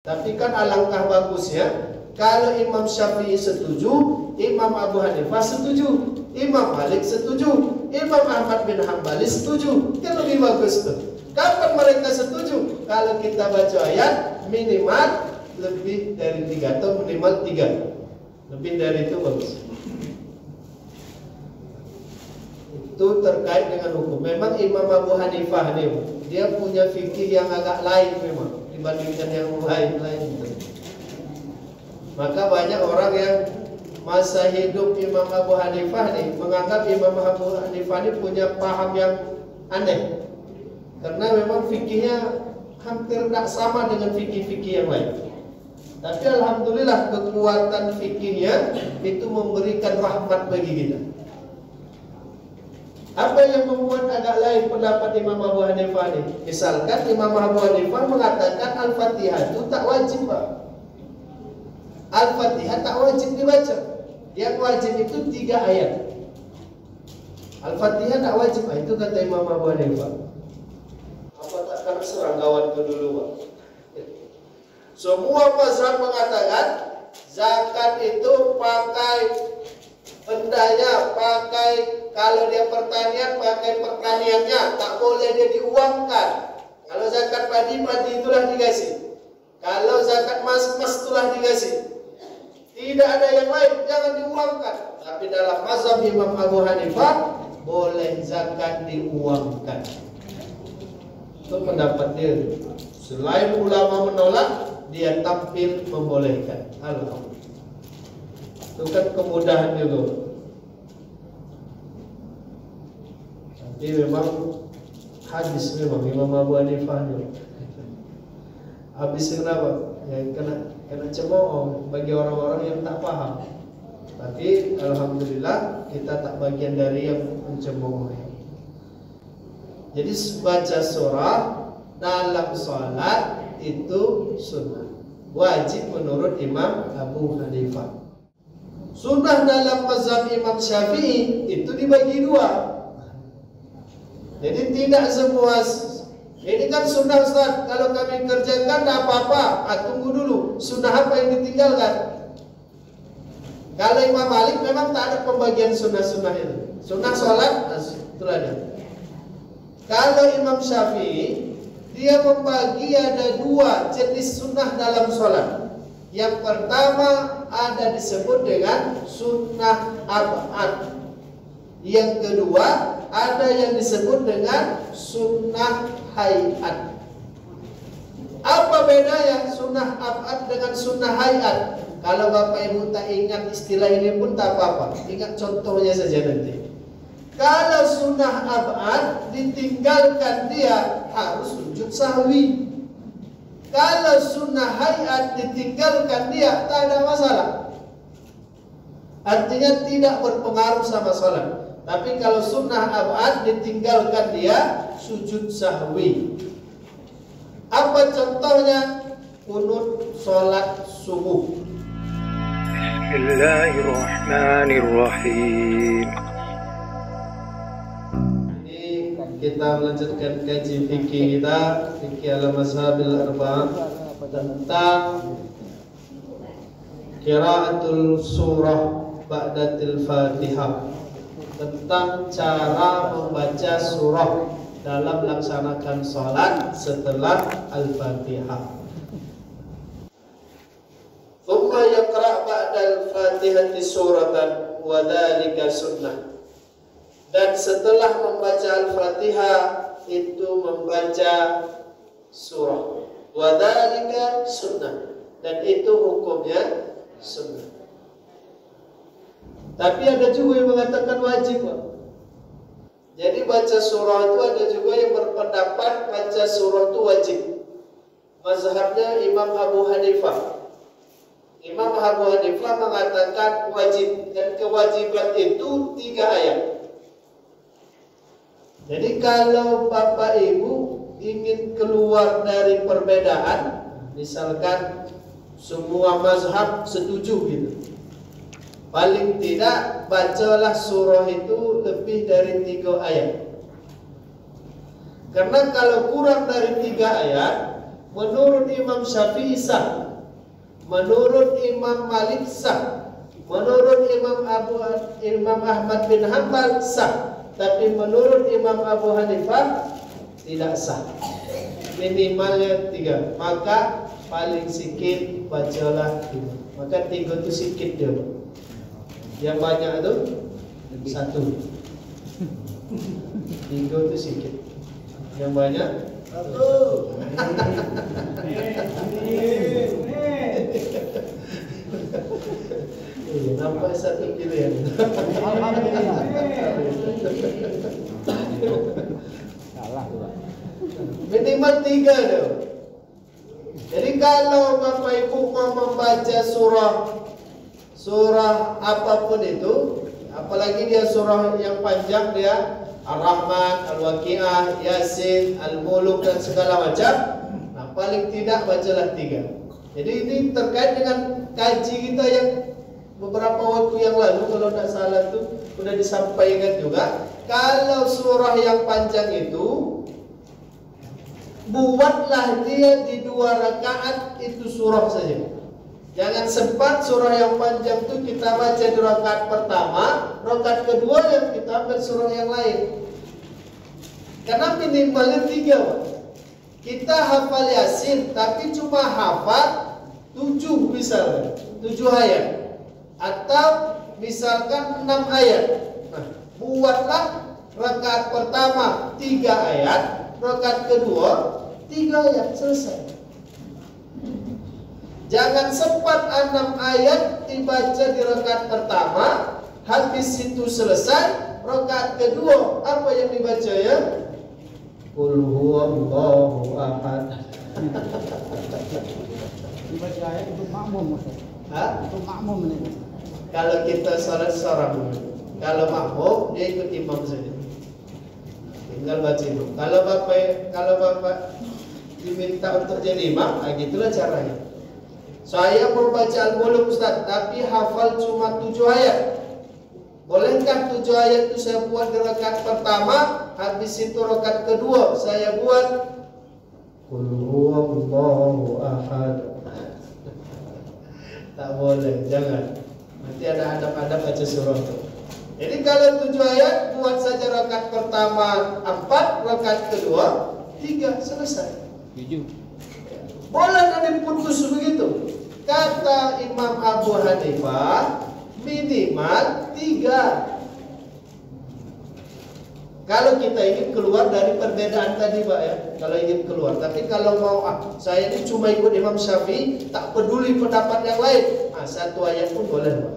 Tapi kan alangkah bagusnya kalau Imam Syafi'i setuju, Imam Abu Hanifah setuju, Imam Malik setuju, Imam Ahmad bin Hambali setuju. Kan lebih bagus tuh. Kapan mereka setuju? Kalau kita baca ayat minimal lebih dari 3 atau minimal 3. Lebih dari itu bagus. Itu terkait dengan hukum. Memang Imam Abu Hanifah nih, dia punya fikih yang agak lain memang dibandingkan yang lain. Maka banyak orang yang masa hidup Imam Abu Hanifah nih menganggap Imam Abu Hanifah ini punya paham yang aneh. Karena memang fikihnya hampir tidak sama dengan fikih-fikih yang lain. Tapi alhamdulillah kekuatan fikihnya itu memberikan rahmat bagi kita. Apa yang membuat agak lain pendapat Imam Abu Hanifah ini? Misalkan Imam Abu Hanifah mengatakan Al-Fatihah itu tak wajib, Pak. Al-Fatihah tak wajib dibaca. Yang wajib itu 3 ayat. Al-Fatihah tak wajib, itu kata Imam Abu Hanifah. Apa tak karena seranggawan itu dulu, Pak? Semua mazhab mengatakan zakat itu pakai bendanya, pakai kalau dia pertanian pakai pertaniannya, tak boleh dia diuangkan. Kalau zakat padi itulah dikasih. Kalau zakat emas itulah dikasih. Tidak ada yang lain, jangan diuangkan. Tapi dalam mazhab Imam Abu Hanifah boleh zakat diuangkan. Itu pendapat dia. Selain ulama menolak, dia tampil membolehkan. Alhamdulillah. Itu kan kemudahan juga. Tapi memang hadis memang Imam Abu Hanifah juga. Habis kenapa? Ya kena cemooh bagi orang-orang yang tak paham. Tapi alhamdulillah kita tak bagian dari yang mencemooh. Jadi baca surah dalam salat itu sunnah, wajib menurut Imam Abu Hanifah. Sunnah dalam mazhab Imam Syafi'i itu dibagi 2. Jadi tidak semua. Ini kan sunnah Ustaz, kalau kami kerjakan tak apa-apa. Tunggu dulu, sunnah apa yang ditinggalkan? Kalau Imam Malik memang tak ada pembagian sunnah-sunnah itu. Sunnah sholat, itulah dia. Kalau Imam Syafi'i, dia membagi ada 2 jenis sunnah dalam sholat. Yang pertama ada disebut dengan sunnah ab'ad. Yang kedua ada yang disebut dengan sunnah hayat. Apa bedanya sunnah ab'ad dengan sunnah hayat? Kalau Bapak Ibu tak ingat istilah ini pun tak apa-apa, ingat contohnya saja nanti. Kalau sunnah ab'ad ditinggalkan dia harus sujud sahwi. Kalau sunnah hayat ditinggalkan dia tak ada masalah. Artinya tidak berpengaruh sama salat. Tapi kalau sunnah ab'ad ditinggalkan dia sujud sahwi. Apa contohnya? Qunut salat subuh. Bismillahirrahmanirrahim. Ini kita melanjutkan kaji fikih kita, fikih al-mazhabil arba'ah, tentang qiraatul surah ba'datil Fatihah, tentang cara membaca surah dalam melaksanakan salat setelah Al-Fatihah. Thumma yaqra' ba'dal Fatihati suratan wa dzalika sunnah. Dan setelah membaca Al-Fatihah itu membaca surah. Wa dzalika sunnah. Dan itu hukumnya sunnah. Tapi ada juga yang mengatakan wajib, Pak. Jadi baca surah itu ada juga yang berpendapat baca surah itu wajib. Mazhabnya Imam Abu Hanifah. Imam Abu Hanifah mengatakan wajib, dan kewajiban itu 3 ayat. Jadi kalau Bapak Ibu ingin keluar dari perbedaan, misalkan semua mazhab setuju gitu, paling tidak bacalah surah itu lebih dari 3 ayat. Karena kalau kurang dari 3 ayat, Menurut Imam Syafi'i sah. Menurut Imam Malik sah. Menurut Imam Ahmad bin Hanbal sah. Tapi menurut Imam Abu Hanifah tidak sah. Minimalnya 3. Maka paling sedikit bacalah 5. Maka 3 itu sedikit dia. Yang banyak itu 1. 3 itu sedikit. Yang banyak 1. Nampak 1 pilihan. Salah tu. Minimal 3 tu. Jadi kalau Bapak Ibu mau membaca surah apapun itu, apalagi dia surah yang panjang, dia Ar-Rahman, Al-Waqiah, Yasin, Al-Muluk dan segala macam, nah paling tidak bacalah 3. Jadi ini terkait dengan kaji kita yang beberapa waktu yang lalu, kalau tidak salah itu sudah disampaikan juga. Kalau surah yang panjang itu, buatlah dia di 2 rakaat itu surah saja. Jangan sempat surah yang panjang itu kita baca di rakaat pertama, rakaat kedua yang kita ambil surah yang lain. Karena minimalnya 3. Kita hafal Yasin, tapi cuma hafal 7 misalnya, 7 ayat. Atau misalkan 6 ayat. Nah, buatlah rakaat pertama 3 ayat, rakaat kedua 3 ayat, selesai. Jangan sempat 6 ayat dibaca di rakaat pertama, habis itu selesai, rakaat kedua apa yang dibaca ya? Qul huwallahu ahad. Dibaca ayat untuk makmum, Ustaz. Untuk makmum ini. Kalau kita salat seorang, kalau makmum dia ikut imam saja. Tinggal baca imam. Kalau bapak diminta untuk jadi imam, gitulah caranya. Saya mau baca Al-Muluk Ustaz, tapi hafal cuma 7 ayat. Bolehkah 7 ayat itu saya buat di rakaat pertama, habis itu rakaat kedua saya buat Qul huwallahu ahad. Tak boleh, jangan. Nanti ada adab-adab baca surah itu. Jadi kalau 7 ayat, buat saja rakaat pertama 4, rakaat kedua 3, selesai. 7. Boleh nanti putus begitu. Kata Imam Abu Hanifah minimal 3. Kalau kita ingin keluar dari perbedaan tadi Pak ya, kalau ingin keluar. Tapi kalau mau saya ini cuma ikut Imam Syafi'i, tak peduli pendapat yang lain, 1 ayat pun boleh Pak,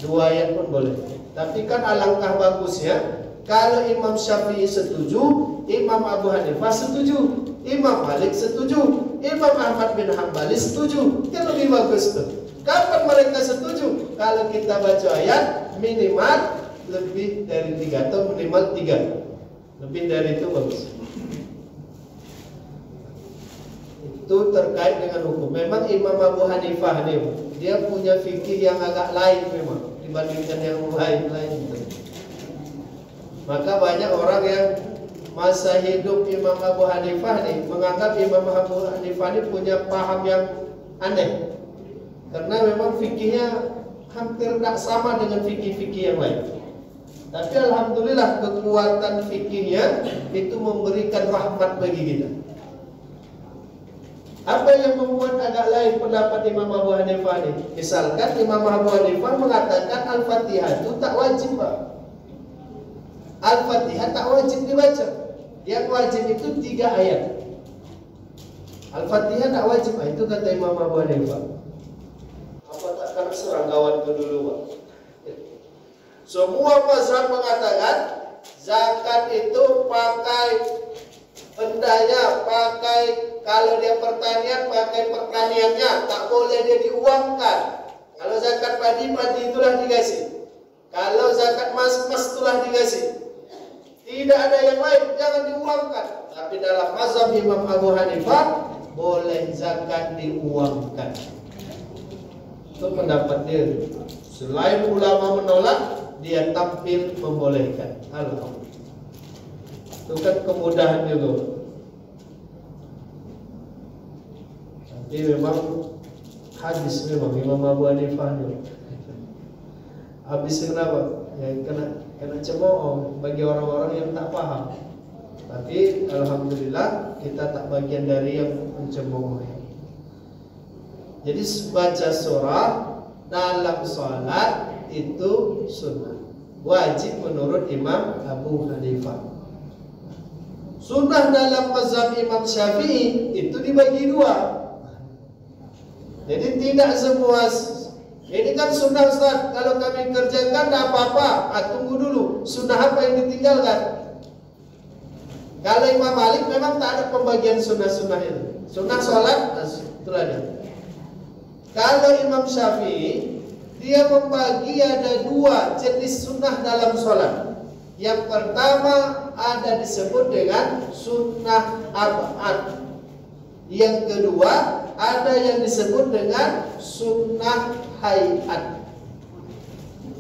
2 ayat pun boleh. Tapi kan alangkah bagusnya kalau Imam Syafi'i setuju, Imam Abu Hanifah setuju, Imam Malik setuju, Imam Ahmad bin Hanbal setuju. Kan lebih bagus tuh. Kapan mereka setuju? Kalau kita baca ayat minimal lebih dari 3 atau minimal 3. Lebih dari itu bagus. Itu terkait dengan hukum. Memang Imam Abu Hanifah nih, dia punya fikih yang agak lain memang dibandingkan yang lain-lain. Maka banyak orang yang masa hidup Imam Abu Hanifah nih menganggap Imam Abu Hanifah ini punya paham yang aneh. Karena memang fikihnya hampir tak sama dengan fikih-fikih yang lain. Tapi alhamdulillah kekuatan fikihnya itu memberikan rahmat bagi kita. Apa yang membuat agak lain pendapat Imam Abu Hanifah ini? Misalkan Imam Abu Hanifah mengatakan Al-Fatihah itu tak wajib Pak. Al-Fatihah tak wajib dibaca. Yang wajib itu 3 ayat. Al-Fatihah tak wajib, itu kata Imam Abu Hanifah. Apa tak kena serang kawan itu dulu Pak? Semua mazhab mengatakan zakat itu pakai bendanya, pakai kalau dia pertanian pakai pertaniannya, tak boleh dia diuangkan. Kalau zakat padi itulah dikasih. Kalau zakat emas itulah dikasih. Tidak ada yang lain, jangan diuangkan. Tapi dalam mazhab Imam Abu Hanifah boleh zakat diuangkan. Itu pendapat dia. Selain ulama menolak, dia tampil membolehkan. Alhamdulillah. Itu kan kemudahan juga. Ini memang hadis memang Imam Abu Hanifah juga. Habis kenapa? Ya kena cemooh bagi orang-orang yang tak paham. Tapi alhamdulillah kita tak bagian dari yang mencemooh. Jadi baca surah dalam sholat itu sunnah, wajib menurut Imam Abu Hanifah. Sunnah dalam mazhab Imam Syafi'i itu dibagi dua. Jadi tidak semua ini kan sunnah Ustaz, kalau kami kerjakan tidak apa-apa. Tunggu dulu, sunnah apa yang ditinggalkan? Kalau Imam Malik memang tak ada pembagian sunnah-sunnah itu. Sunnah sholat, itulah dia. Kalau Imam Syafi'i, dia membagi ada dua jenis sunnah dalam sholat. Yang pertama ada disebut dengan sunnah ab'ad. Yang kedua ada yang disebut dengan sunnah hayat.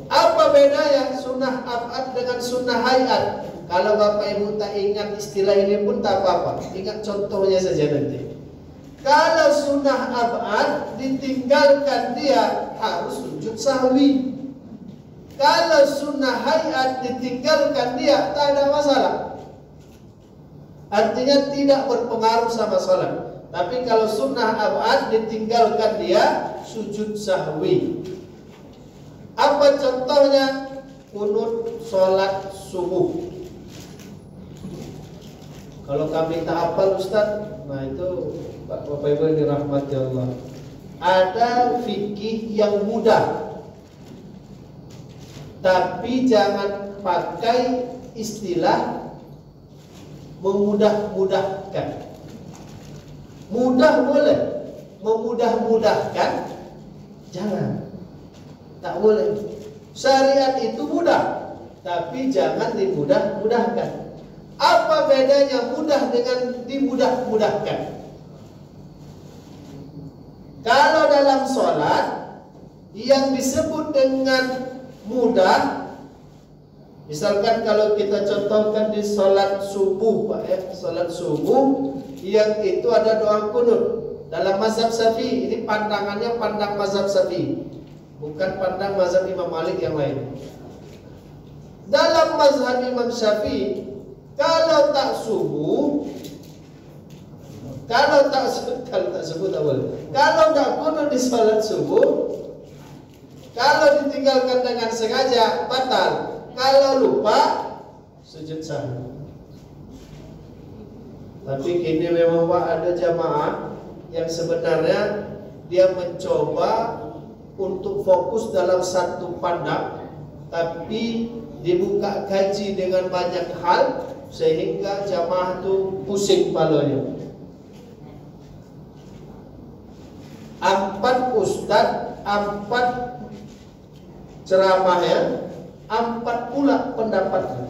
Apa bedanya sunnah ab'ad dengan sunnah hayat? Kalau Bapak Ibu tak ingat istilah ini pun tak apa-apa, ingat contohnya saja nanti. Kalau sunnah ab'ad ditinggalkan dia harus sujud sahwi. Kalau sunnah hayat ditinggalkan dia tak ada masalah. Artinya tidak berpengaruh sama sholat. Tapi kalau sunnah ab'ad ditinggalkan dia sujud sahwi. Apa contohnya? Kunut sholat subuh. Kalau kami tak hafal Ustaz, nah itu Bapak Ibu yang dirahmati Allah. Ada fikih yang mudah, tapi jangan pakai istilah memudah-mudahkan. Mudah boleh, memudah-mudahkan jangan, tak boleh. Syariat itu mudah, tapi jangan dimudah-mudahkan. Apa bedanya mudah dengan dimudah-mudahkan? Kalau dalam sholat yang disebut dengan mudah, misalkan kalau kita contohkan di sholat subuh, Pak ya, sholat subuh yang itu ada doa kunut dalam mazhab Syafi'i. Ini pandangannya pandang mazhab Syafi'i, bukan pandang mazhab Imam Malik yang lain. Dalam mazhab Imam Syafi'i, kalau tak subuh, kalau tak subuh tak boleh. Kalau tak kunut di sholat subuh, kalau ditinggalkan dengan sengaja batal. Kalau lupa sujud sahwi. Tapi kini memang Pak ada jamaah yang sebenarnya dia mencoba untuk fokus dalam satu pandang, tapi dibuka kaji dengan banyak hal sehingga jamaah itu pusing palanya. 4 ustadz, 4 ceramahnya, 4 pula pendapatnya.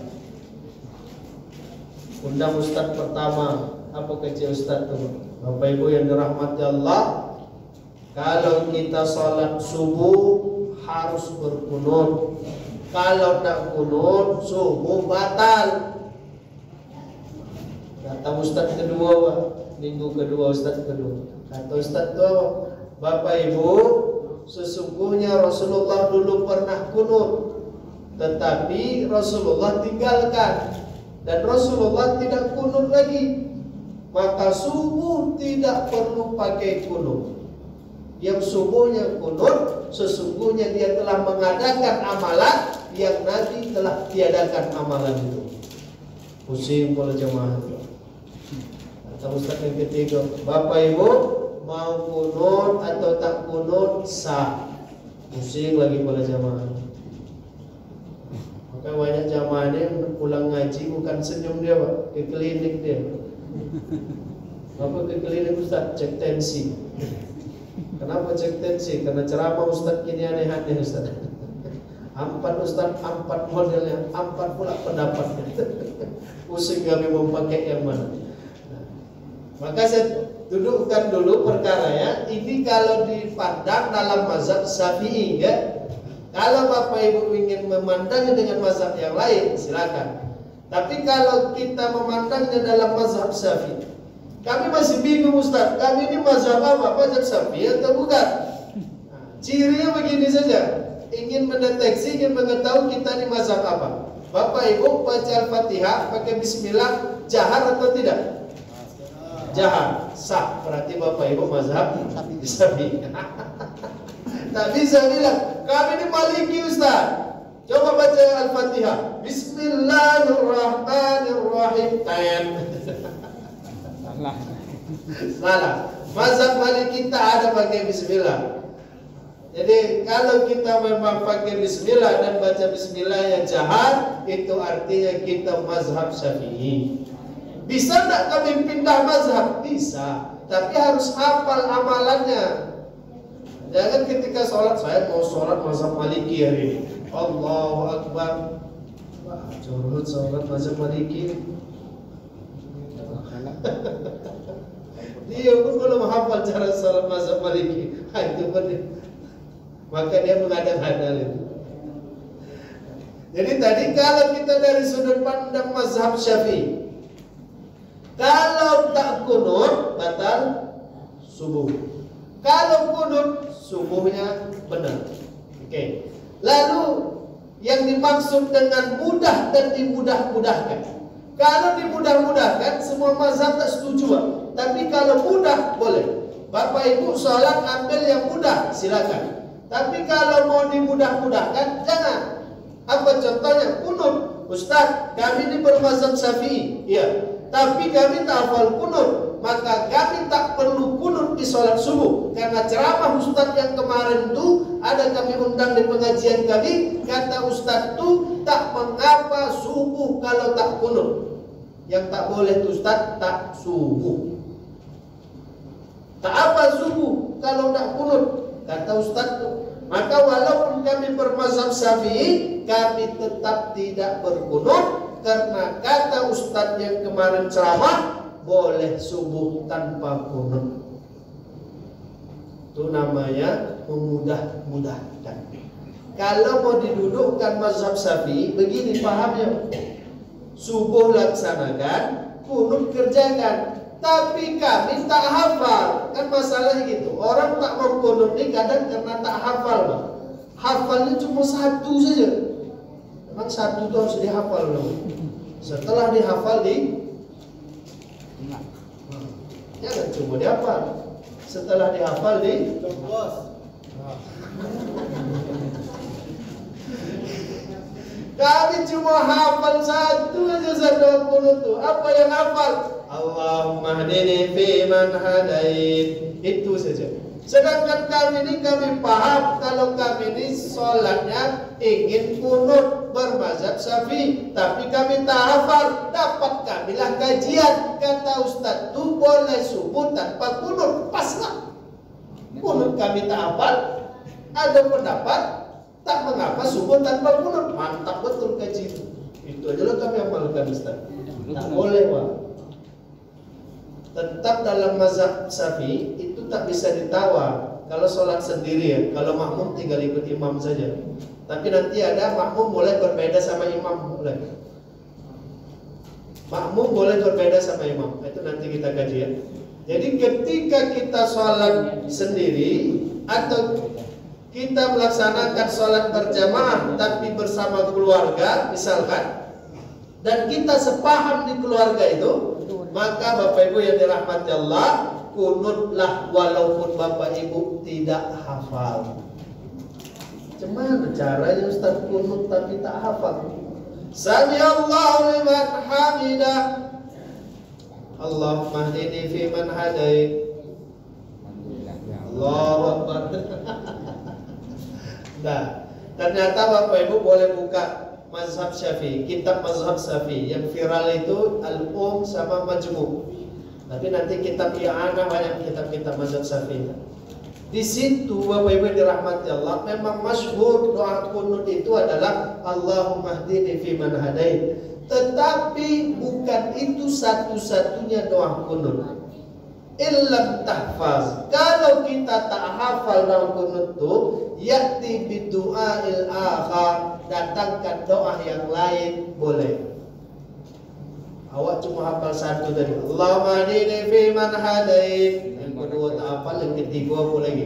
Undang ustadz pertama, apa kecil ustadz itu? Bapak Ibu yang dirahmati Allah, kalau kita sholat subuh harus berkunut. Kalau tak kunut, subuh batal. Kata ustadz kedua, Pak. Minggu kedua ustadz kedua. Kata ustadz itu, Bapak Ibu, sesungguhnya Rasulullah dulu pernah kunut, tetapi Rasulullah tinggalkan. Dan Rasulullah tidak kunut lagi, maka subuh tidak perlu pakai kunut. Yang subuhnya kunut, sesungguhnya dia telah mengadakan amalan yang Nabi telah tiadakan amalan itu. Pusing kepala jemaah. Kata Ustaz yang ketiga, Bapak Ibu mau kunut atau tak kunut sah. Pusing lagi kepala jemaah. Maka banyak jamaah ini pulang ngaji bukan senyum dia, Pak, ke klinik dia. Apa ke klinik Ustaz? Cek tensi. Kenapa cek tensi? Karena ceramah Ustaz kini aneh-aneh Ustaz. 4 Ustaz, 4 modelnya, 4 pula pendapatnya. Pusing kami mau pakai yang mana. Maka saya dudukkan dulu perkaranya. Ini kalau dipandang dalam mazhab Syafi'i ya. Kalau Bapak Ibu ingin memandangnya dengan mazhab yang lain, silakan. Tapi kalau kita memandangnya dalam mazhab Syafi'i, Kami masih bingung Ustaz, kami ini mazhab apa? Mazhab Syafi'i atau bukan? Nah, cirinya begini saja. Ingin mendeteksi, ingin mengetahui kita ini mazhab apa. Bapak Ibu baca Al-Fatihah pakai bismillah jahar atau tidak? Jahar, sah. Berarti Bapak Ibu mazhab Syafi'i. Tak bisa bilang kami ini Maliki Ustaz. Coba baca Al-Fatihah. Bismillahirrahmanirrahim. Salah. Mazhab Maliki tak ada pakai bismillah. Jadi kalau kita memang pakai bismillah dan baca bismillah yang jahar, itu artinya kita mazhab Syafi'i. Bisa tak kami pindah mazhab? Bisa. Tapi harus hafal amalannya. Jangan ketika sholat, saya mau sholat mazhab Maliki hari ini. Allahu Akbar. Wah, curut sholat mazhab Maliki. Dia pun belum hafal cara sholat mazhab Maliki. Itu pun maka dia mengada-ngada itu. Jadi tadi kalau kita dari sudut pandang mazhab Syafi'i, kalau tak kunut batal subuh. Kalau kunut subuhnya benar. Oke. Lalu yang dimaksud dengan mudah dan dimudah-mudahkan. Kalau dimudah-mudahkan semua mazhab tak setuju, Pak. Tapi kalau mudah boleh. Bapak Ibu sholat ambil yang mudah, silakan. Tapi kalau mau dimudah-mudahkan jangan. Apa contohnya? Kunut. Ustaz, kami ini bermazhab Syafi'i. Iya. Tapi kami tak hafal kunut. Maka kami tak perlu kunut di sholat subuh. Karena ceramah Ustaz yang kemarin itu ada kami undang di pengajian kami. Kata Ustaz itu tak mengapa subuh kalau tak kunut. Yang tak boleh itu Ustaz tak subuh. Tak apa subuh kalau tak kunut. Kata Ustaz itu. Maka walaupun kami bermazhab Syafi'i, kami tetap tidak berkunut. Karena kata Ustaz yang kemarin ceramah, boleh subuh tanpa kunut. Itu namanya memudah-mudahkan. Kalau mau didudukkan mazhab Syafi'i, begini pahamnya. Subuh laksanakan, kunut kerjakan. Tapi kami tak hafal. Kan masalahnya gitu. Orang tak mau kunut ini kadang karena tak hafal, Pak. Hafalnya cuma satu saja. Memang satu itu harus dihafal loh. Setelah dihafal jangan cuma dihafal. Setelah dihafal kami cuma hafal satu aja satu kunut itu. Apa yang hafal? Allahumma hdini fi man hadait. Itu saja. Sedangkan kami ini kami paham kalau kami ini sholatnya ingin kunut bermazhab Syafi'i, tapi kami tak hafal. Dapat kamilah kajian. Kata Ustaz itu boleh subuh tanpa kunut. Pas lah. Kunut kami tak hafal. Ada pendapat tak mengapa subuh tanpa kunut. Mantap betul kaji itu. Itu aja lah kami amalkan Ustaz. Tak boleh, Pak. Tetap dalam mazhab Syafi'i itu tak bisa ditawar. Kalau sholat sendiri ya, kalau makmum tinggal ikut imam saja. Tapi nanti ada makmum boleh berbeda sama imam, boleh. Makmum boleh berbeda sama imam. Itu nanti kita kaji ya. Jadi ketika kita sholat sendiri atau kita melaksanakan sholat berjamaah tapi bersama keluarga misalkan, dan kita sepaham di keluarga itu, maka Bapak Ibu yang dirahmati Allah, kunutlah walaupun Bapak Ibu tidak hafal. Gimana caranya Ustaz kunut tapi tak hafal? Sami Allahu liman hamidah. Allahumma hdini fi man hadait. Allahu Akbar. Nah, ternyata Bapak Ibu boleh buka mazhab Syafi'i, kitab mazhab Syafi'i yang viral itu Al-Um sama Majmu'. Tapi nanti kitab I'anah banyak kitab-kitab mazhab Syafi'i. Di situ Bapak Ibu dirahmati Allah, memang masyhur doa kunut itu adalah Allahumma hdini fi man hadait. Tetapi bukan itu satu-satunya doa kunut. Illam tahfaz. Kalau kita tak hafal dalam kunut itu, ya'ti bidu'ail akhar, datangkan doa yang lain boleh. Awak cuma hafal satu tadi. Allahumma hdini fi man hadait. Yang kedua tak hafal, yang ketiga apa lagi?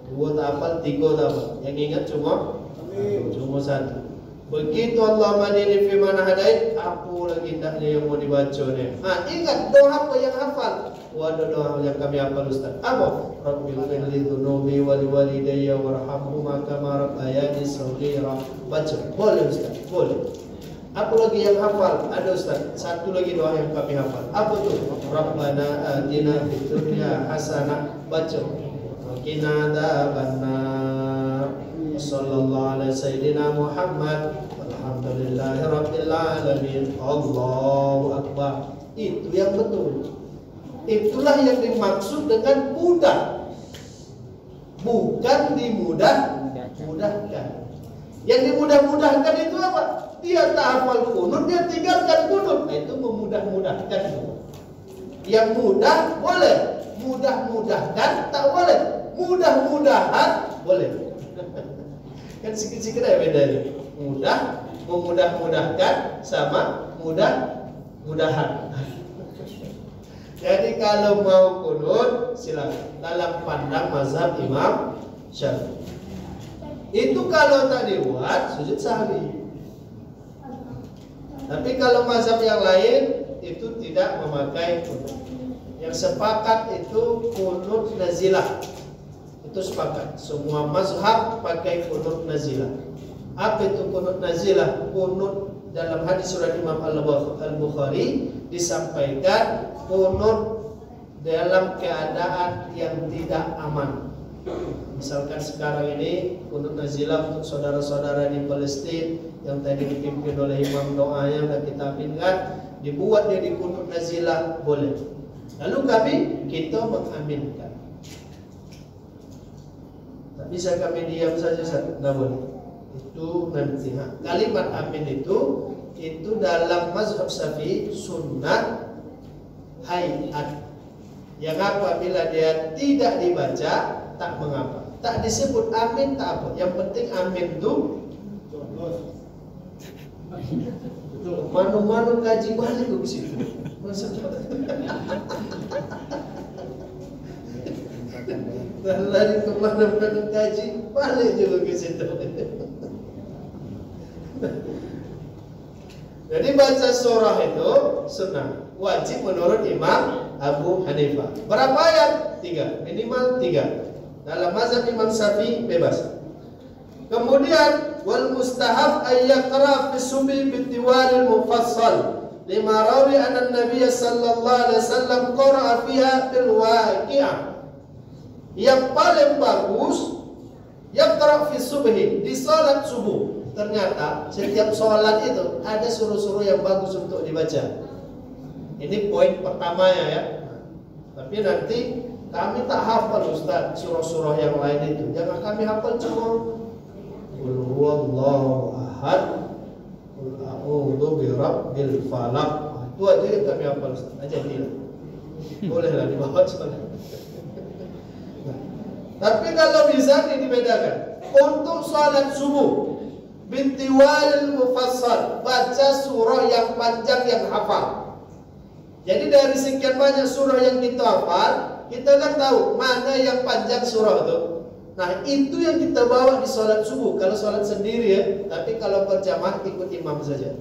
Dua tak hafal, tiga tak hafal. Yang ingat cuma satu. Begitu Allahumma hdini fi man hadait, apa lagi taknya yang mau dibaca ni? Ingat doa apa yang hafal? Waduh, doa yang kami hafal Ustaz. Apa? Rabbil firli dzunubi wa liwalidayya warhamhuma kama rabbayani shaghira. Baca. Boleh Ustaz, boleh. Apa lagi yang hafal? Ada Ustaz. Satu lagi doa yang kami hafal. Apa tu? Rabbana atina fid dunya hasanah. Baca. Wa qina adzabannar. Sallallahu alaihi sayyidina Muhammad. Alhamdulillahi rabbil alamin. Allahu akbar. Itu yang betul. Itulah yang dimaksud dengan mudah. Bukan dimudahkan. Yang dimudah-mudahkan itu apa? Dia tak hafal kunut, dia tinggalkan kunut. Itu memudah-mudahkan. Yang mudah boleh, mudah-mudahkan tak boleh. Mudah-mudahan boleh. Kan sikit-sikit aja bedanya. Mudah, memudah-mudahkan sama mudah-mudahan. Jadi kalau mau kunut silakan dalam pandang mazhab Imam Syafi'i. Itu kalau tak dibuat sujud sahwi. Tapi kalau mazhab yang lain itu tidak memakai kunut. Yang sepakat itu kunut nazilah. Itu sepakat. Semua mazhab pakai kunut nazilah. Apa itu kunut nazilah? Kunut dalam hadis surat Imam Al-Bukhari disampaikan kunut dalam keadaan yang tidak aman. Misalkan sekarang ini kunut nazilah untuk saudara-saudara di Palestina yang tadi dipimpin oleh imam doanya dan kita aminkan, dibuat dia di kunut nazilah boleh. Lalu kita mengaminkan. Tak bisa kami diam saja, tidak boleh. Itu nanti kalimat amin itu dalam mazhab Syafi'i sunnah hayat. Yang apabila dia tidak dibaca tak mengapa. Tak disebut amin tak apa. Yang penting amin itu manu-manu kaji balik ke situ. Maksudnya lari ke mana-mana kaji balik juga ke situ. Jadi baca surah itu sunnah, wajib menurut Imam Abu Hanifah. Berapa ayat? 3, minimal 3. Dalam mazhab Imam Syafi'i bebas. Kemudian wal mustahab ay yaqra fi subhi bi tiwal mufassal lima rawi anna Nabiy sallallahu alaihi wasallam qara'a fiha bil waqi'ah. Yang paling bagus yaqra fi subhi, di salat subuh. Ternyata setiap sholat itu ada suruh-suruh yang bagus untuk dibaca. Ini poin pertamanya ya. Tapi nanti kami tak hafal Ustaz surah-surah yang lain itu. Jangan kami hafal cuma Qul huwallahu ahad, Qul a'udzu birabbil falaq. Itu aja yang kami hafal Ustaz. Aja dia. Bolehlah dibawa sholat. Tapi kalau bisa ini dibedakan. Untuk sholat subuh bintiwalil mufassal, baca surah yang panjang yang hafal. Jadi dari sekian banyak surah yang kita hafal, kita kan tahu mana yang panjang surah itu. Nah itu yang kita bawa di sholat subuh. Kalau sholat sendiri ya, tapi kalau berjamaah ikut imam saja.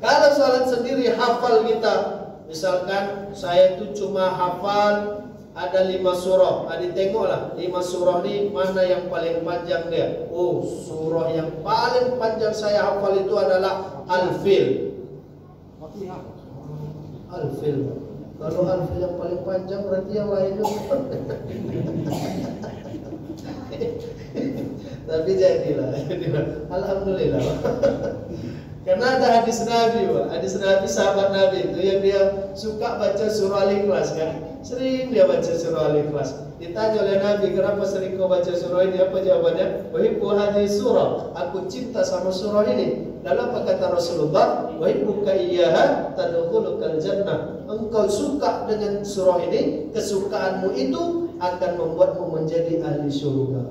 Kalau sholat sendiri hafal kita, misalkan saya itu cuma hafal ada 5 surah. Tengoklah 5 surah ini mana yang paling panjang dia. Oh, surah yang paling panjang saya hafal itu adalah Al-Fil. Al-Fil. Kalau Al-Fil yang paling panjang berarti yang lain juga. Tapi jadilah. Alhamdulillah. Karena ada hadis Nabi, hadis Nabi sahabat Nabi itu yang dia suka baca surah Al-Ikhlas kan. Sering dia baca surah Al-Ikhlas. Ditanya oleh Nabi, kenapa sering kau baca surah ini? Apa jawabannya? Uhibbu hadhihi surah. Aku cinta sama surah ini. Lalu apa kata Rasulullah? Uhibbuka iyyaha tadkhulukal jannah. Engkau suka dengan surah ini, kesukaanmu itu akan membuatmu menjadi ahli surga.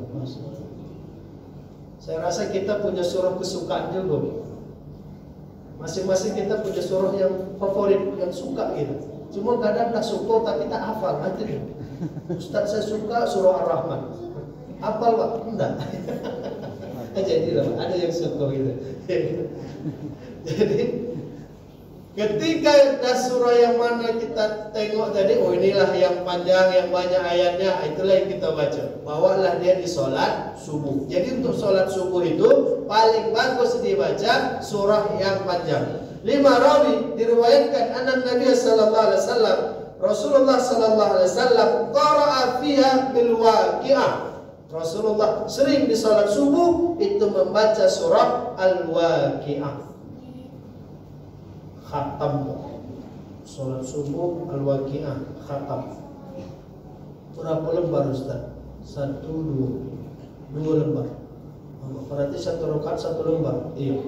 Saya rasa kita punya surah kesukaan juga. Masing-masing kita punya surah yang favorit, yang suka gitu. Cuma kadang tak suka tapi tak hafal nanti. Ustaz saya suka surah Ar-Rahman. Hafal Pak? Enggak. Jadi ada yang suka gitu. Jadi ketika ada surah yang mana kita tengok tadi, oh inilah yang panjang, yang banyak ayatnya, itulah yang kita baca. Bawalah dia di sholat subuh. Jadi untuk sholat subuh itu paling bagus dibaca surah yang panjang. 5 rawi diriwayatkan anak Nabi sallallahu alaihi wasallam, Rasulullah sallallahu alaihi wasallam qara'a fiha bil waqi'ah. Rasulullah sering di sholat subuh itu membaca surah Al-Waqi'ah. Khatam. Sholat subuh Al-Waqi'ah khatam. Berapa lembar Ustaz? 1, 2 lembar. Berarti 1 rakaat 1 lembar. Iya.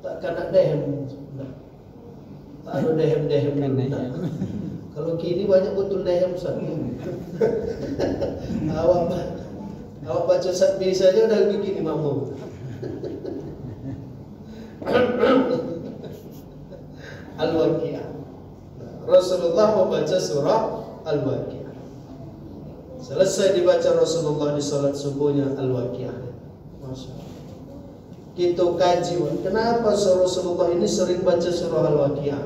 Tak kena dehem. Tak ada dehem-dehem. Kalau kini banyak betul dehem Ustaz. Awak baca satbi saja udah begini makmum. Al-Waqi'ah. Rasulullah membaca surah Al-Waqi'ah. Selesai dibaca Rasulullah di salat subuhnya Al-Waqi'ah. Masya Allah. Kita kaji, kenapa Rasulullah ini sering baca surah Al-Waqi'ah?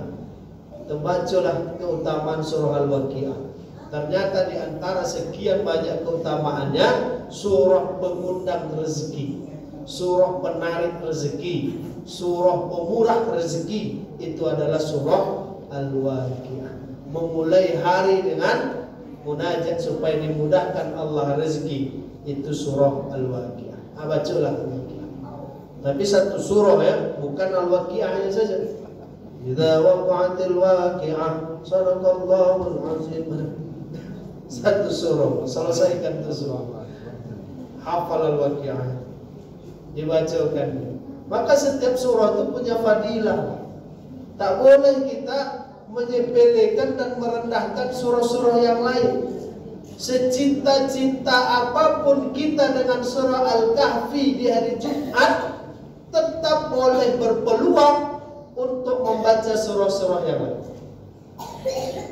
Kita bacalah keutamaan surah Al-Waqi'ah. Ternyata di antara sekian banyak keutamaannya, surah pengundang rezeki, surah penarik rezeki, surah pemurah rezeki, itu adalah surah Al-Waqi'ah. Memulai hari dengan munajat supaya dimudahkan Allah rezeki, itu surah Al-Waqi'ah. Bacalah Al-Waqi'ah. Tapi satu surah ya, bukan Al-Waqi'ahnya saja. Idza waqa'atil waqi'ah, sadaqallahul azim. Satu surah, selesaikan itu surah. Hafal Al-Waqi'ah, dibacakan. Maka setiap surah itu punya fadilah. Tak boleh kita menyepelekan dan merendahkan surah-surah yang lain. Secinta-cinta apapun kita dengan surah Al-Kahfi di hari Jumat, tetap boleh berpeluang untuk membaca surah-surah yang lain.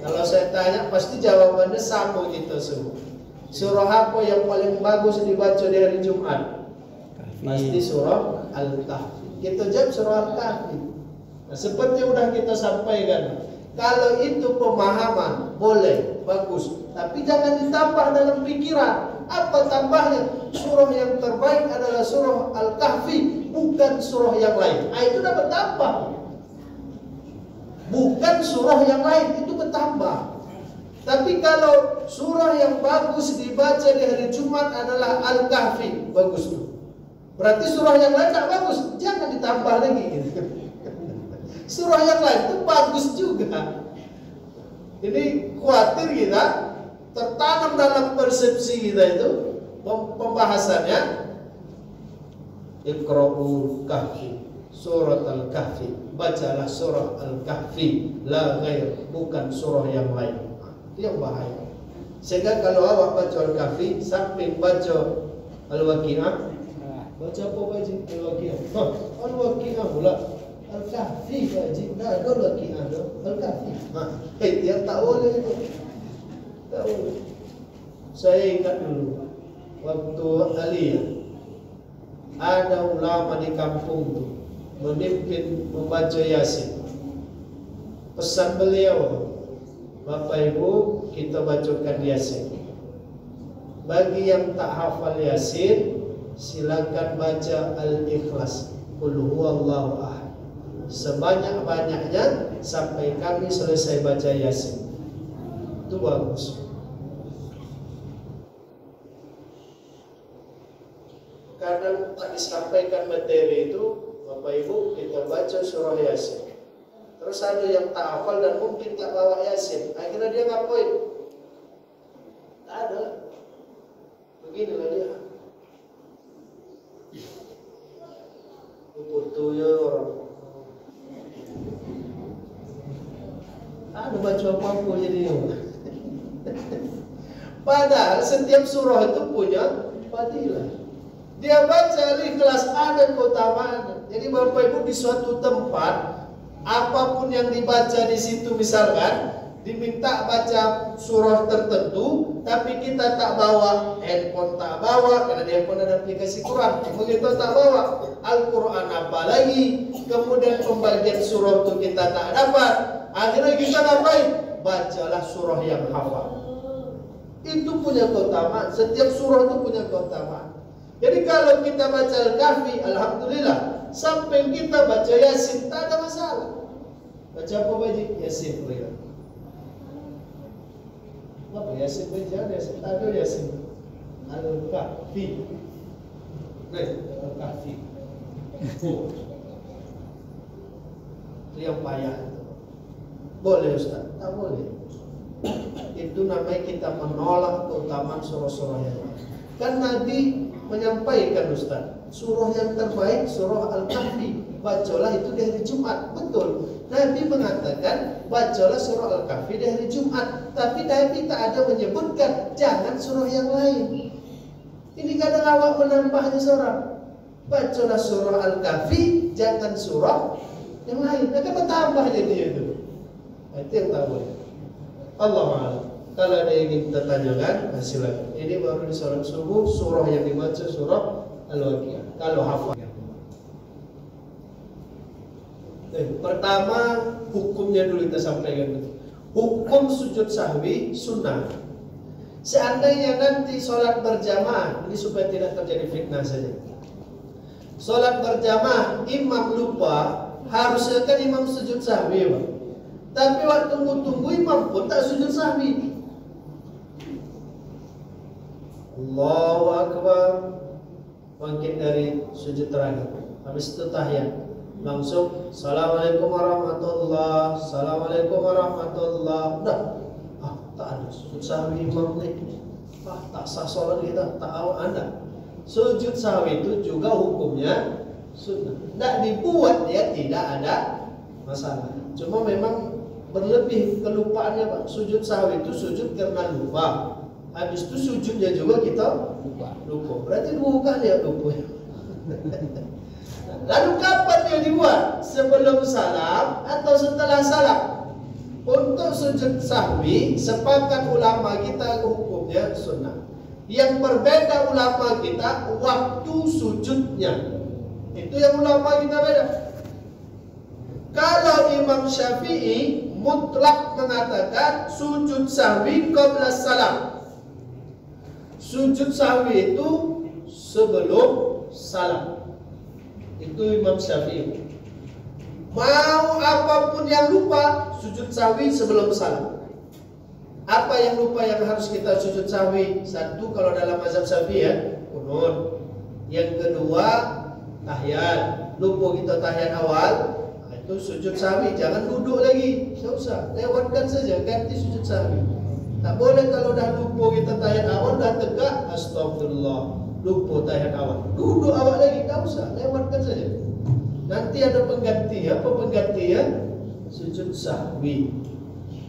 Kalau saya tanya pasti jawabannya sama kita semua. Surah apa yang paling bagus dibaca di hari Jumat? Pasti surah Al-Kahfi. Kita jawab surah Al-Kahfi. Nah, seperti sudah kita sampaikan, kalau itu pemahaman boleh, bagus, tapi jangan ditambah dalam pikiran. Apa tambahnya? Surah yang terbaik adalah surah Al-Kahfi, bukan surah yang lain. Itu dapat tambah. Bukan surah yang lain, itu bertambah. Tapi kalau surah yang bagus dibaca di hari Jumat adalah Al-Kahfi, bagus tuh. Berarti surah yang lain tak bagus, jangan ditambah lagi gitu. Surah yang lain itu bagus juga. Jadi khawatir kita tertanam dalam persepsi kita itu pembahasannya Iqra'ul Kahfi, surat Al-Kahfi, bacalah surah Al-Kahfi, la ghair, bukan surah yang lain. Itu yang bahaya. Sehingga kalau awak baca Al-Kahfi, samping baca Al-Waqi'ah, baca apa baca Al-Waqi'ah? Al-Waqi'ah pula. Al-Kahfi wajib, dah ada Al-Waqi'ah, Al-Kahfi. Dia tak boleh itu. Tak boleh. Saya ingat dulu waktu aliyah, ada ulama di kampung tu memimpin membaca Yasin. Pesan beliau, Bapak Ibu, kita bacakan Yasin. Bagi yang tak hafal Yasin, silakan baca Al-Ikhlas, Qul huwallahu ahad, sebanyak-banyaknya sampai kami selesai baca Yasin. Itu bagus. Kadang tak disampaikan materi itu, Bapak Ibu, kita baca surah Yasin. Terus ada yang tak hafal dan mungkin tak bawa Yasin. Akhirnya dia ngapain? Tak ada. Beginilah dia. Putunya orang. Ada baca apa-apa jadi. Padahal setiap surah itu punya fadilah. Dia baca Al-Ikhlas ada keutamaannya. Jadi Bapak Ibu di suatu tempat Apapun yang dibaca di situ, misalkan diminta baca surah tertentu, tapi kita tak bawa handphone, tak bawa karena di handphone ada aplikasi Quran, begitu tak bawa Al-Quran apalagi, kemudian pembagian surah itu kita tak dapat, akhirnya kita ngapain? Bacalah surah yang hafal. Itu punya keutamaan, setiap surah itu punya keutamaan. Jadi kalau kita baca Al-Kahfi, alhamdulillah, sampai kita baca Yasin tak ada masalah. Baca apa baji? Yasin, ya. Apa Yasin baca? Yasin tak ada Yasin. Al-Kahfi. Al-Kahfi. Itu yang payah. Boleh Ustaz? Tak boleh. Itu namanya kita menolak keutamaan surah-surah yang lain. Kan Nabi menyampaikan Ustaz, surah yang terbaik surah Al-Kahfi. Bacalah itu di hari Jumat. Betul. Nabi mengatakan bacalah surah Al-Kahfi di hari Jumat. Tapi Nabi tak ada menyebutkan jangan surah yang lain. Ini kadang awak menambahnya surah. Bacalah surah Al-Kahfi, jangan surah yang lain. Nah, kenapa tambah jadi itu? Itu yang tak boleh. Allah Ta'ala. Kalau ada yang ingin kita tanyakan, silakan. Ini baru di salat subuh, surah yang dibaca surah Al-Waqiah. Kalau hafal. Pertama, hukumnya dulu kita sampaikan. Hukum sujud sahwi sunnah. Seandainya nanti sholat berjamaah, ini supaya tidak terjadi fitnah saja. Sholat berjamaah, imam lupa, harusnya kan imam sujud sahwi, Pak. Tapi waktu tunggu imam pun tak sujud sahwi. Allahu Akbar, bangkit dari sujud terakhir. Habis itu tahiyat, langsung Assalamualaikum warahmatullah, Assalamualaikum warahmatullah. Udah, tak ada sujud sahwi imam ni. Tak sah sholat kita, tak ada. Sujud sahwi itu juga hukumnya sunnah. Tak dibuat dia tidak ada masalah. Cuma memang berlebih kelupaannya, Pak. Sujud sahwi itu sujud karena lupa. Habis itu sujudnya juga kita lupa. Berarti dua kali ya lupa. Lalu kapan dia dibuat? Sebelum salam atau setelah salam? Untuk sujud sahwi, sepakat ulama kita hukumnya sunnah. Yang berbeda ulama kita waktu sujudnya. Itu yang ulama kita beda. Kalau Imam Syafi'i mutlak mengatakan sujud sahwi qabla salam. Sujud sahwi itu sebelum salam. Itu Imam Syafi'i. Mau apapun yang lupa, sujud sahwi sebelum salam. Apa yang lupa yang harus kita sujud sahwi? Satu, kalau dalam mazhab Syafi'i ya, kunut. Yang kedua, tahiyat. Lupa kita tahiyat awal, itu sujud sahwi. Jangan duduk lagi, tidak usah, lewatkan saja, ganti sujud sahwi. Tak boleh kalau dah lupa kita tahiyat awal, dah tegak, astagfirullah, lupa tahiyat awal, duduk awal lagi, tak usah, lewatkan saja. Nanti ada pengganti. Apa penggantinya? Sujud sahwi.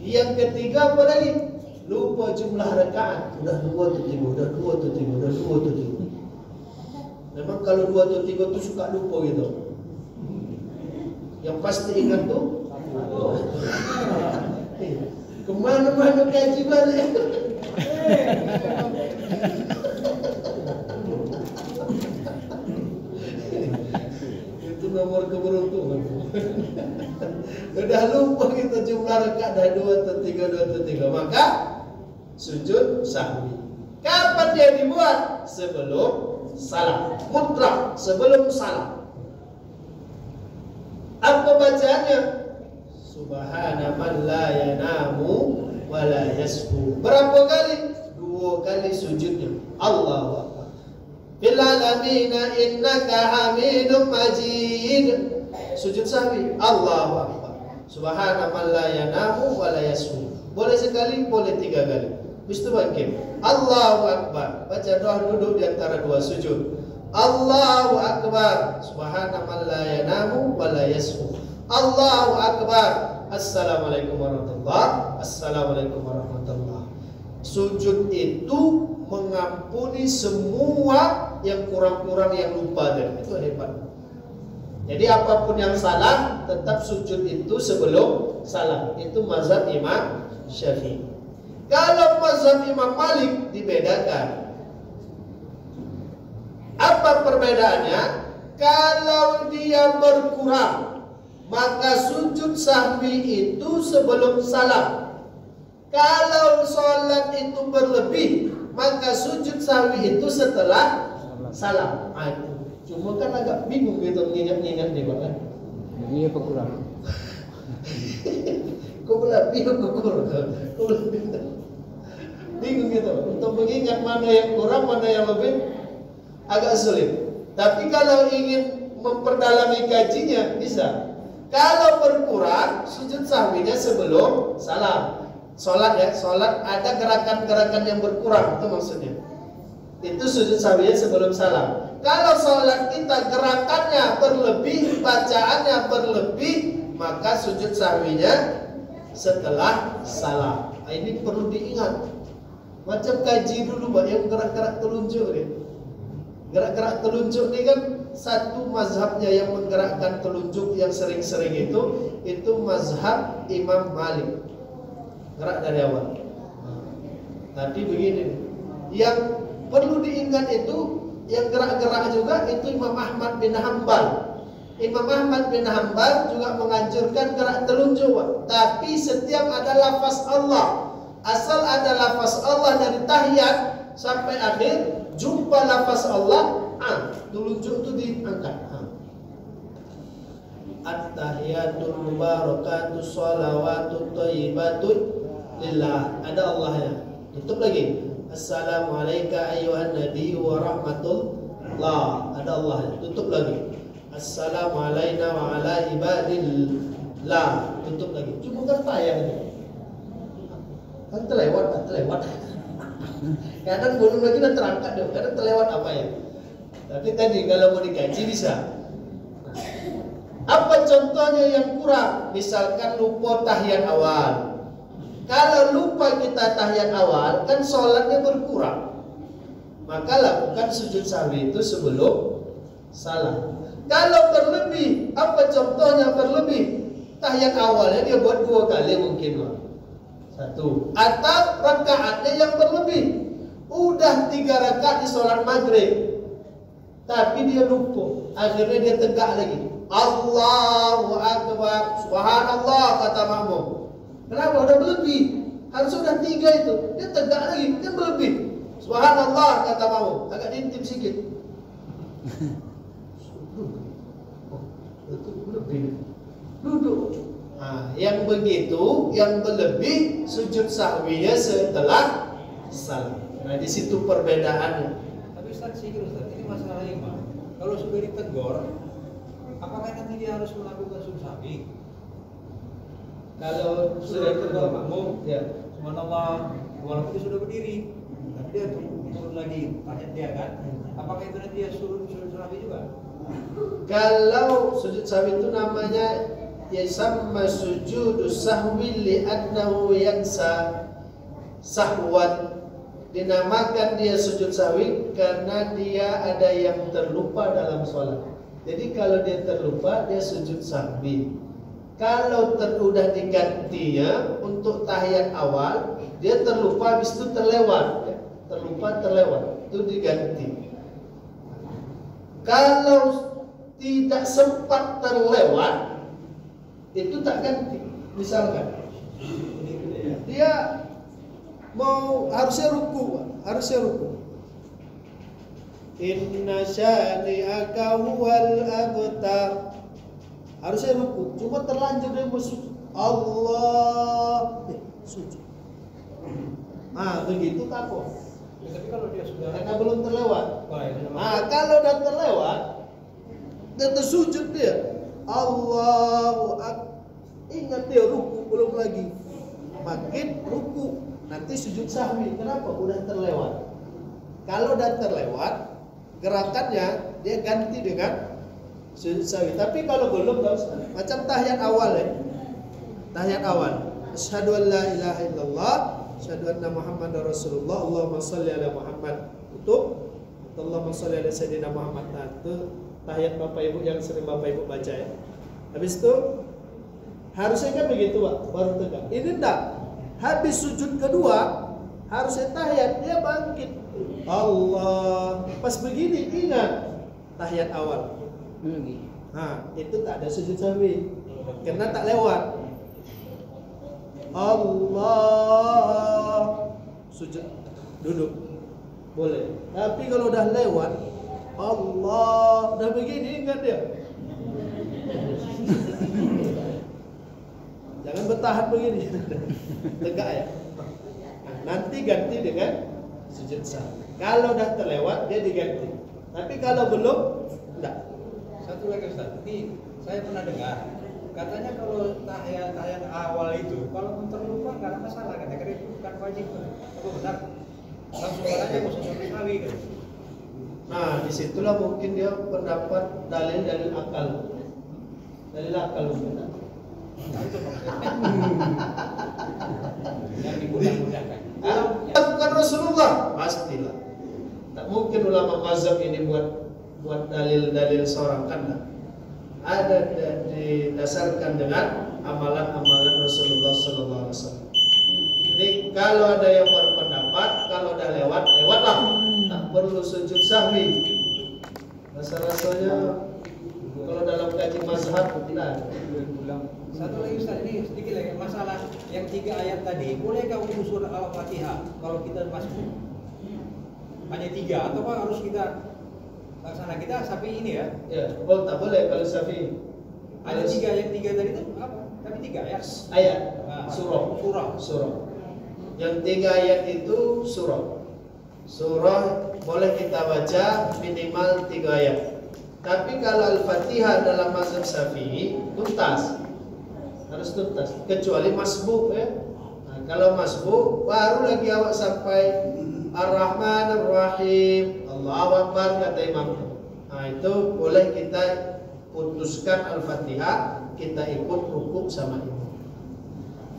Yang ketiga apa lagi? Lupa jumlah rakaat. Udah 2 atau 3, udah 2 atau 3, udah 2 atau 3. Memang kalau 2 atau 3 tu suka lupa gitu. Yang pasti ingat tuh kemana-mana kaji balik. Nomor keberuntungan. Udah lupa kita jumlah rakaat dah 2 atau 3, maka sujud sahwi. Kapan dia dibuat? Sebelum salam. Mutlak sebelum salam. Apa bacaannya? Subhana man la yanamu wa la yasbu. Berapa kali? 2 kali sujudnya. Allahu Akbar. Bil alamina innaka hamidum majid. Sujud sahwi. Allahu Akbar. Subhana man la yanamu wa la yasbu. Boleh sekali, boleh 3 kali. Habis itu bangkit. Allahu Akbar. Baca doa duduk di antara 2 sujud. Allahu Akbar. Subhana man la yanamu wa la yasbu. Allahu Akbar. Assalamualaikum warahmatullahi. Assalamualaikum warahmatullahi. Sujud itu mengampuni semua yang kurang-kurang yang lupa tadi. Itu hebat. Jadi apapun yang salah tetap sujud itu sebelum salam. Itu mazhab Imam Syafi'i. Kalau mazhab Imam Malik dibedakan. Apa perbedaannya? Kalau dia berkurang, maka sujud sahwi itu sebelum salam. Kalau sholat itu berlebih, maka sujud sahwi itu setelah salam. Cuma kan agak bingung gitu mengingat-ingat nih Pak. Iya berkurang. Kok lebih kurang? Kok lebih bingung gitu. Untuk mengingat mana yang kurang, mana yang lebih agak sulit. Tapi kalau ingin memperdalami kajinya bisa. Kalau berkurang, sujud sahwinya sebelum salam. Sholat ya, sholat ada gerakan-gerakan yang berkurang, itu maksudnya. Itu sujud sahwinya sebelum salam. Kalau sholat kita gerakannya berlebih, bacaannya berlebih, maka sujud sahwinya setelah salam. Ini perlu diingat. Macam kaji dulu Pak, yang gerak-gerak telunjuk nih. Gerak-gerak telunjuk ini kan satu mazhabnya yang menggerakkan telunjuk yang sering-sering itu mazhab Imam Malik. Gerak dari awal. Tapi begini, yang perlu diingat itu yang gerak-gerak juga itu Imam Ahmad bin Hanbal. Imam Ahmad bin Hanbal juga menganjurkan gerak telunjuk, tapi setiap ada lafaz Allah. Asal ada lafaz Allah dari tahiyat sampai akhir, jumpa lafaz Allah, telunjuk itu diangkat. At-tahiyatul mubarakatuh sholawatut thayyibatun lillah. Ada Allahnya. Tutup lagi. Assalamualaikum ayyuhan nabi wa rahmatullah. Ada Allahnya. Tutup lagi. Assalamualaikum wa ala ibadillah. Tutup lagi. Cuma kan tayang ini. Kan terlewat. Kadang belum lagi udah terangkat dong. Kadang terlewat apa ya. Tapi tadi kalau mau dikaji bisa. Apa contohnya yang kurang? Misalkan lupa tahiyat awal. Kalau lupa kita tahiyat awal, kan sholatnya berkurang. Maka lakukan sujud sahwi itu sebelum salam. Kalau berlebih, apa contohnya berlebih? Tahiyat awalnya dia buat 2 kali mungkin lah. 1. Atau rakaatnya yang berlebih. Udah 3 rakaat di sholat maghrib, tapi dia lupa. Akhirnya dia tegak lagi. Allahu Akbar, Subhanallah kata makmum. Kenapa? Udah berlebih. Harus udah 3 itu. Dia tegak lagi, dia berlebih. Subhanallah kata makmum. Agak diintip sedikit. Itu berlebih. Duduk. Yang begitu, yang berlebih sujud sahwinya setelah salam. Nah, di situ perbedaannya. Tapi Ustaz, ini masalah imam. Kalau sudah ditegur, apakah nanti dia harus melakukan sujud sahwi? Kalau sudah ditegur makmum, ya. Subhanallah, walaupun dia sudah berdiri, tapi dia turun lagi, tanya dia kan, apakah itu nanti dia suruh sujud sahwi juga? Kalau sujud sahwi itu namanya yasamma sujudus sahwi li'annahu yansa sahwan. Dinamakan dia sujud sahwi karena dia ada yang terlupa dalam sholat. Jadi kalau dia terlupa, dia sujud sahwi. Kalau udah digantinya untuk tahiyat awal, dia terlupa, habis itu terlewat, ya. terlewat, itu diganti. Kalau tidak sempat terlewat, itu tak ganti. Misalkan dia harusnya ruku. Inna syani'aka huwal abtar. Harusnya ruku, cuma terlanjur dia mau sujud. Allah, sujud. Begitu takut. Ya, tapi kalau dia sudah Karena belum terlewat. Kalau udah terlewat, dia tersujud dia. Allahu Akbar. Ingat dia ruku belum lagi. Makin ruku, nanti sujud sahwi. Kenapa? Udah terlewat. Kalau udah terlewat, gerakannya dia ganti dengan sujud sahwi. Tapi kalau belum, enggak usah. Macam tahiyat awal ya. Tahiyat awal. Asyhadu an la ilaha illallah, asyhadu anna Muhammadar Rasulullah, Allahumma shalli ala Muhammad. Tutup. Allahumma shalli ala sayyidina Muhammad. Nah, itu tahiyat Bapak Ibu yang sering Bapak Ibu baca ya. Habis itu harusnya kan begitu Pak, baru tegak. Ini enggak. Habis sujud kedua harusnya tahiyat, dia bangkit. Allah. Pas begini ingat tahiyat awal. Nah, itu tak ada sujud sahwi. Karena tak lewat. Allah. Sujud duduk. Boleh. Tapi kalau udah lewat Allah, udah begini ingat dia. Jangan bertahan begini. Tegak ya. Nah, nanti ganti dengan sujud sahwi. Kalau udah terlewat dia diganti. Tapi kalau belum, enggak. Satu lagi Ustaz, ini saya pernah dengar katanya kalau tahiyat awal itu kalau terlupa nggak ada masalah, karena itu bukan wajib. Apa benar? Langsung aja mau sujud sahwi kan? Nah, disitulah mungkin dia pendapat dalil akal. Dalil akal mungkin. Yang dimudah-mudahkan. Bukan Rasulullah, pastilah. Tak mungkin ulama mazhab ini buat dalil-dalil seorang, kan? Ada didasarkan dengan amalan-amalan Rasulullah Sallallahu Alaihi Wasallam. Jadi kalau ada yang berpendapat kalau udah lewatlah, tak perlu sujud sahwi. Rasa-rasanya kalau dalam kaji mazhab tidak. Satu lagi Ustaz, ini sedikit lagi masalah yang 3 ayat tadi. Bolehkah untuk surah Al-Fatihah kalau kita masuk hanya 3 atau harus kita laksana kita sapi ini ya? Ya, tak boleh kalau sapi. Ada 3, yang 3 tadi itu apa? Tapi 3 ayat. Ayat. Nah, Surah. Yang 3 ayat itu surah. Surah boleh kita baca minimal 3 ayat. Tapi kalau Al-Fatihah dalam mazhab Syafi'i tuntas. Harus tuntas. Kecuali masbuk ya. Nah, kalau masbuk baru lagi awak sampai Ar-Rahman Ar-Rahim, Allahu Akbar kata imam. Nah, itu boleh kita putuskan Al-Fatihah, kita ikut rukuk sama imam.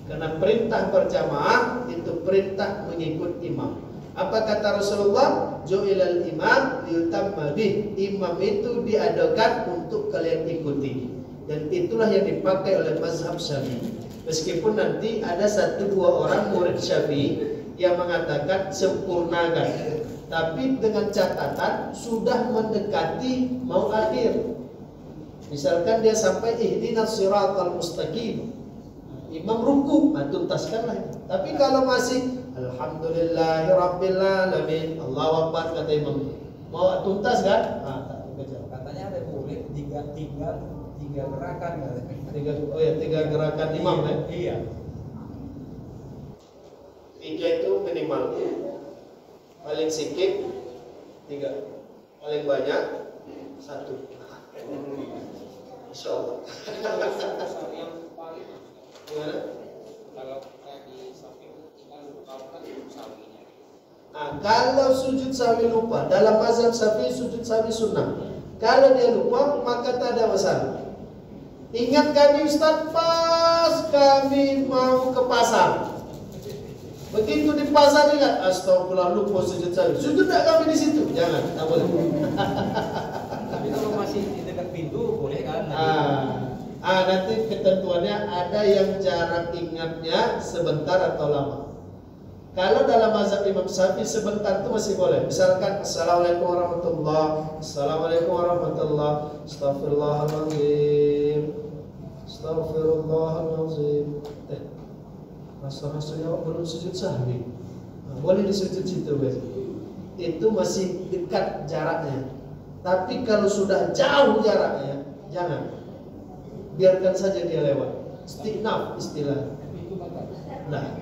Karena perintah berjamaah itu perintah mengikut imam. Apa kata Rasulullah? Ju'ilal imam liyutamma bih. Imam itu diadakan untuk kalian ikuti. Dan itulah yang dipakai oleh mazhab Syafi'i. Meskipun nanti ada 1-2 orang murid Syafi'i yang mengatakan sempurnakan, tapi dengan catatan sudah mendekati mau akhir. Misalkan dia sampai ihdinas siratal mustaqim, imam ruku, tuntaskanlah. Tapi kalau masih alhamdulillahirabbil alamin, Allahu akbar kata imam, mau tuntas kan? Tak kejar. Katanya ada boleh 3 gerakan katanya. 3 gerakan imam ya? Iya. 3 itu minimal. Paling sedikit 3. Paling banyak 1. Insyaallah. Gimana? Kalau kayak di samping kita lupa kan sawinya. Kalau sujud sahwi lupa, dalam mazhab Syafi'i sujud sahwi sunnah. Kalau dia lupa maka tak ada masalah. Ingat kami Ustaz, pas kami mau ke pasar. Begitu di pasar ingat, astagfirullah lupa sujud sahwi. Sujud tak kami di situ? Jangan, tak boleh. Tapi kalau masih di dekat pintu boleh kan? Nanti ketentuannya ada yang jarak ingatnya sebentar atau lama. Kalau dalam mazhab Imam Syafi'i sebentar itu masih boleh. Misalkan assalamualaikum warahmatullahi, assalamualaikum warahmatullahi, astagfirullahaladzim, astagfirullahaladzim. Rasa-rasanya belum sujud sahwi. Boleh disujud situ guys. Itu masih dekat jaraknya. Tapi kalau sudah jauh jaraknya, jangan. Biarkan saja dia lewat. Istinaf istilah. Nah.